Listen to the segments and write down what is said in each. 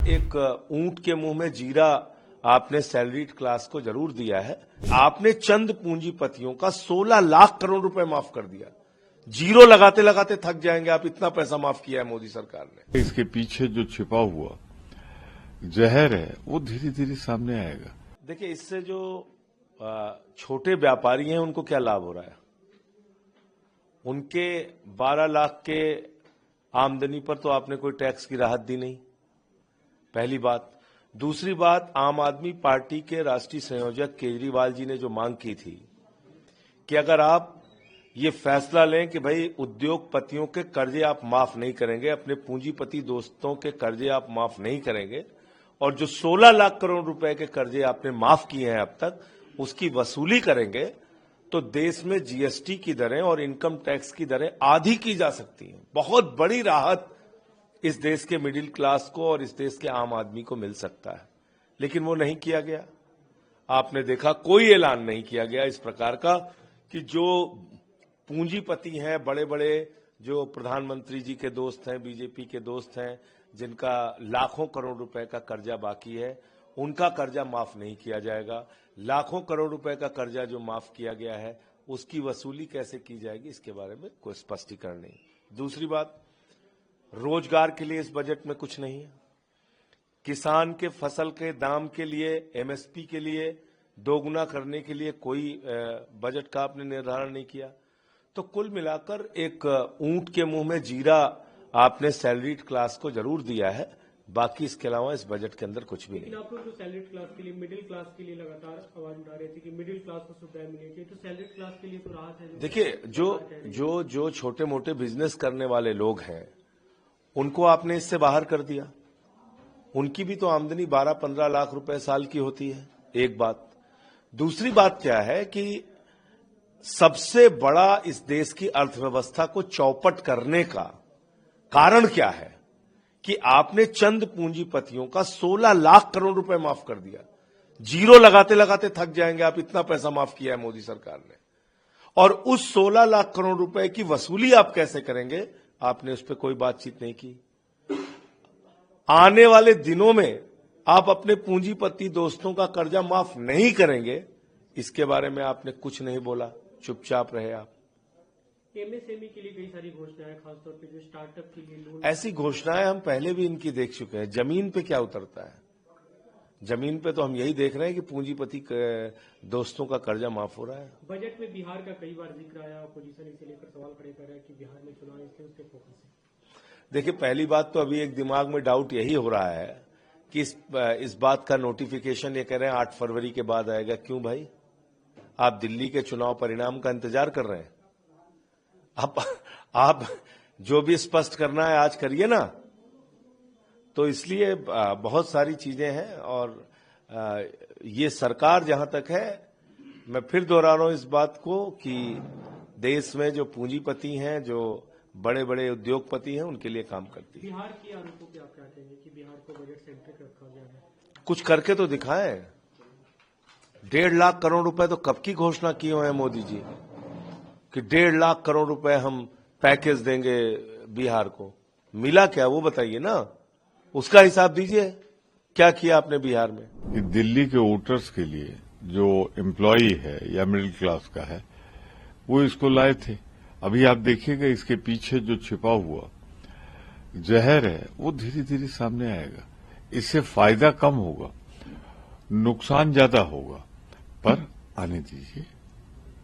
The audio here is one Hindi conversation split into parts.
एक ऊंट के मुंह में जीरा आपने सैलरीड क्लास को जरूर दिया है। आपने चंद पूंजीपतियों का 16 लाख करोड़ रुपए माफ कर दिया। जीरो लगाते लगाते थक जाएंगे आप, इतना पैसा माफ किया है मोदी सरकार ने। इसके पीछे जो छिपा हुआ जहर है वो धीरे धीरे सामने आएगा। देखिए, इससे जो छोटे व्यापारी हैं उनको क्या लाभ हो रहा है? उनके 12 लाख के आमदनी पर तो आपने कोई टैक्स की राहत दी नहीं, पहली बात। दूसरी बात, आम आदमी पार्टी के राष्ट्रीय संयोजक केजरीवाल जी ने जो मांग की थी कि अगर आप ये फैसला लें कि भाई उद्योगपतियों के कर्जे आप माफ नहीं करेंगे, अपने पूंजीपति दोस्तों के कर्जे आप माफ नहीं करेंगे, और जो 16 लाख करोड़ रुपए के कर्जे आपने माफ किए हैं अब तक उसकी वसूली करेंगे, तो देश में जीएसटी की दरें और इनकम टैक्स की दरें आधी की जा सकती हैं। बहुत बड़ी राहत इस देश के मिडिल क्लास को और इस देश के आम आदमी को मिल सकता है, लेकिन वो नहीं किया गया। आपने देखा कोई ऐलान नहीं किया गया इस प्रकार का कि जो पूंजीपति हैं, बड़े बड़े जो प्रधानमंत्री जी के दोस्त हैं, बीजेपी के दोस्त हैं, जिनका लाखों करोड़ रुपए का कर्जा बाकी है, उनका कर्जा माफ नहीं किया जाएगा। लाखों करोड़ रुपए का कर्जा जो माफ किया गया है उसकी वसूली कैसे की जाएगी, इसके बारे में कोई स्पष्टीकरण नहीं। दूसरी बात, रोजगार के लिए इस बजट में कुछ नहीं है। किसान के फसल के दाम के लिए, एमएसपी के लिए दोगुना करने के लिए कोई बजट का आपने निर्धारण नहीं किया। तो कुल मिलाकर एक ऊंट के मुंह में जीरा आपने सैलरीड क्लास को जरूर दिया है, बाकी इसके अलावा इस बजट के अंदर कुछ भी नहीं। आप लोग जो सैलरीड क्लास के लिए, मिडिल क्लास के लिए लगातार आवाज उठा रहे थे कि मिडिल क्लास को सुविधाएं मिलनी चाहिए, तो सैलरीड क्लास के लिए तो राहत है। देखिए, जो छोटे मोटे बिजनेस करने वाले लोग हैं उनको आपने इससे बाहर कर दिया। उनकी भी तो आमदनी 12-15 लाख रुपए साल की होती है, एक बात। दूसरी बात क्या है कि सबसे बड़ा इस देश की अर्थव्यवस्था को चौपट करने का कारण क्या है कि आपने चंद पूंजीपतियों का 16 लाख करोड़ रुपए माफ कर दिया। जीरो लगाते लगाते थक जाएंगे आप, इतना पैसा माफ किया है मोदी सरकार ने। और उस 16 लाख करोड़ रुपए की वसूली आप कैसे करेंगे, आपने उस पर कोई बातचीत नहीं की। आने वाले दिनों में आप अपने पूंजीपति दोस्तों का कर्जा माफ नहीं करेंगे, इसके बारे में आपने कुछ नहीं बोला, चुपचाप रहे आप। एमएसएमई के लिए कई सारी घोषणाएं, खासतौर पे जो स्टार्टअप के लिए लोन, ऐसी घोषणाएं हम पहले भी इनकी देख चुके हैं। जमीन पे क्या उतरता है? जमीन पे तो हम यही देख रहे हैं कि पूंजीपति दोस्तों का कर्जा माफ हो रहा है। बजट में बिहार का कई बार जिक्र आया, अपोजिशन इसे लेकर सवाल खड़े कर रहा है कि बिहार में चुनाव इसलिए उसके फोकस है। देखिए, पहली बात तो अभी एक दिमाग में डाउट यही हो रहा है कि इस बात का नोटिफिकेशन ये कह रहे हैं 8 फरवरी के बाद आएगा। क्यों भाई? आप दिल्ली के चुनाव परिणाम का इंतजार कर रहे हैं? आप जो भी स्पष्ट करना है आज करिए ना। तो इसलिए बहुत सारी चीजें हैं, और ये सरकार जहां तक है, मैं फिर दोहरा रहा हूं इस बात को कि देश में जो पूंजीपति हैं, जो बड़े बड़े उद्योगपति हैं, उनके लिए काम करती है। बिहार के आरोपों पे आप क्या कहेंगे कि बिहार को बजट सेंट्रिक रखा गया है? कुछ करके तो दिखाएं। 1.5 लाख करोड़ रुपए तो कब की घोषणा की हुए हैं मोदी जी कि 1.5 लाख करोड़ रुपए हम पैकेज देंगे बिहार को। मिला क्या, वो बताइए ना, उसका हिसाब दीजिए। क्या किया आपने बिहार में? कि दिल्ली के वोटर्स के लिए जो एम्प्लॉई है या मिडिल क्लास का है वो इसको लाए थे। अभी आप देखिएगा इसके पीछे जो छिपा हुआ जहर है वो धीरे धीरे सामने आएगा। इससे फायदा कम होगा, नुकसान ज्यादा होगा, पर आने दीजिए।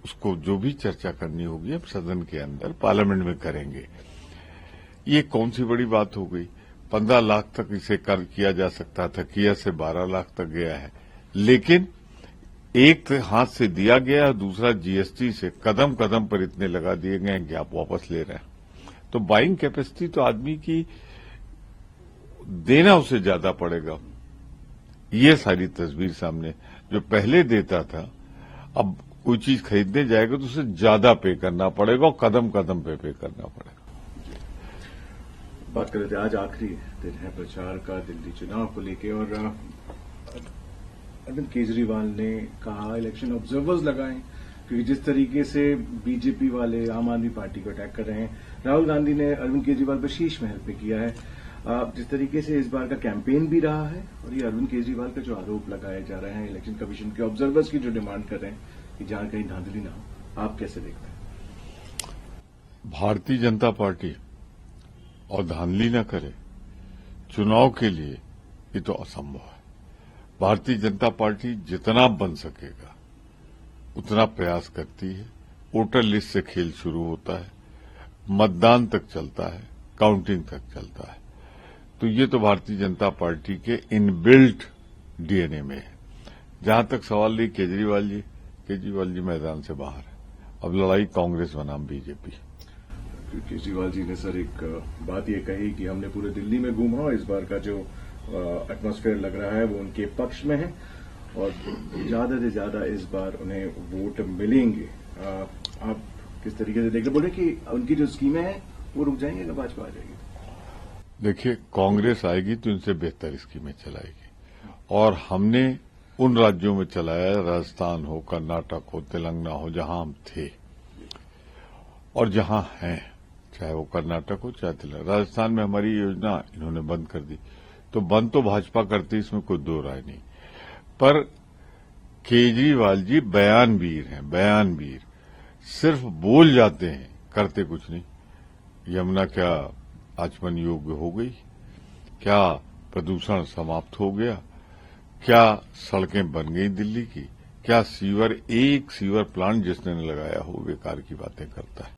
उसको जो भी चर्चा करनी होगी अब सदन के अंदर, पार्लियामेंट में करेंगे। ये कौन सी बड़ी बात हो गई? 15 लाख तक इसे कर किया जा सकता था, किया से 12 लाख तक गया है। लेकिन एक हाथ से दिया गया, दूसरा जीएसटी से कदम कदम पर इतने लगा दिए गए कि आप वापस ले रहे हैं। तो बाइंग कैपेसिटी तो आदमी की देना उसे ज्यादा पड़ेगा। ये सारी तस्वीर सामने, जो पहले देता था अब कोई चीज खरीदने जाएगा तो उसे ज्यादा पे करना पड़ेगा और कदम कदम पे करना पड़ेगा। बात कर रहे थे, आज आखिरी दिन है प्रचार का दिल्ली चुनाव को लेके, और अरविंद केजरीवाल ने कहा इलेक्शन ऑब्जर्वर्स लगाएं, क्योंकि जिस तरीके से बीजेपी वाले आम आदमी पार्टी को अटैक कर रहे हैं, राहुल गांधी ने अरविंद केजरीवाल पर शीश महल पे किया है। जिस तरीके से इस बार का कैंपेन भी रहा है और ये अरविंद केजरीवाल का जो आरोप लगाए जा रहे हैं, इलेक्शन कमीशन के ऑब्जर्वर्स की जो डिमांड कर रहे हैं कि जहां कहीं धांधली ना हो, आप कैसे देखते हैं? भारतीय जनता पार्टी और धांधली न करे चुनाव के लिए ये तो असंभव है। भारतीय जनता पार्टी जितना बन सकेगा उतना प्रयास करती है। वोटर लिस्ट से खेल शुरू होता है, मतदान तक चलता है, काउंटिंग तक चलता है। तो ये तो भारतीय जनता पार्टी के इनबिल्ट डीएनए में है। जहां तक सवाल रही केजरीवाल जी मैदान से बाहर है। अब लड़ाई कांग्रेस बनाम बीजेपी। केजरीवाल जी ने सर एक बात ये कही कि हमने पूरे दिल्ली में घूमा और इस बार का जो एटमॉस्फेयर लग रहा है वो उनके पक्ष में है और ज्यादा से ज्यादा इस बार उन्हें वोट मिलेंगे। आप किस तरीके से देख रहे? बोले कि उनकी जो स्कीमें हैं वो रुक जाएंगे ना भाजपा आ जाएगी? देखिए, कांग्रेस आएगी तो इनसे बेहतर स्कीमें चलाएगी और हमने उन राज्यों में चलाया, राजस्थान हो, कर्नाटक हो, तेलंगाना हो, जहां हम थे और जहां हैं, चाहे वो कर्नाटक हो चाहे तेलंगाना। राजस्थान में हमारी योजना इन्होंने बंद कर दी, तो बंद तो भाजपा करती, इसमें कोई दो राय नहीं। पर केजरीवाल जी बयानवीर हैं, बयानवीर सिर्फ बोल जाते हैं, करते कुछ नहीं। यमुना क्या आचमन योग्य हो गई? क्या प्रदूषण समाप्त हो गया? क्या सड़कें बन गई दिल्ली की? क्या एक सीवर प्लांट जिसने लगाया हो बेकार की बातें करता है।